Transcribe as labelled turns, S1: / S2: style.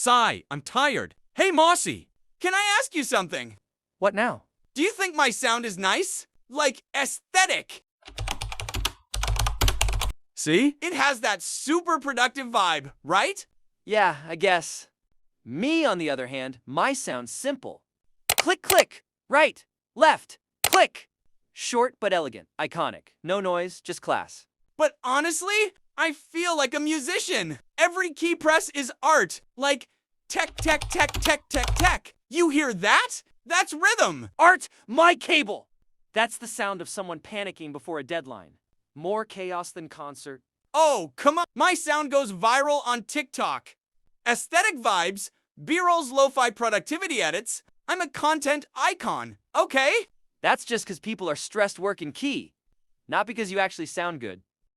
S1: Sigh, I'm tired. Hey, Mossy, can I ask you something?
S2: What now?
S1: Do you think my sound is nice? Like, aesthetic? See? It has that super productive vibe, right?
S2: Yeah, I guess. Me, on the other hand, my sound's simple. Click, click, right, left, click. Short but elegant, iconic. No noise, just class.
S1: But honestly, I feel like a musician. Every key press is art. Like, tech, tech, tech, tech, tech, tech. You hear that? That's rhythm.
S2: Art, my cable! That's the sound of someone panicking before a deadline. More chaos than concert.
S1: Oh, come on. My sound goes viral on TikTok. Aesthetic vibes, B-roll's lo-fi productivity edits. I'm a content icon, okay?
S2: That's just because people are stressed working key, not because you actually sound good.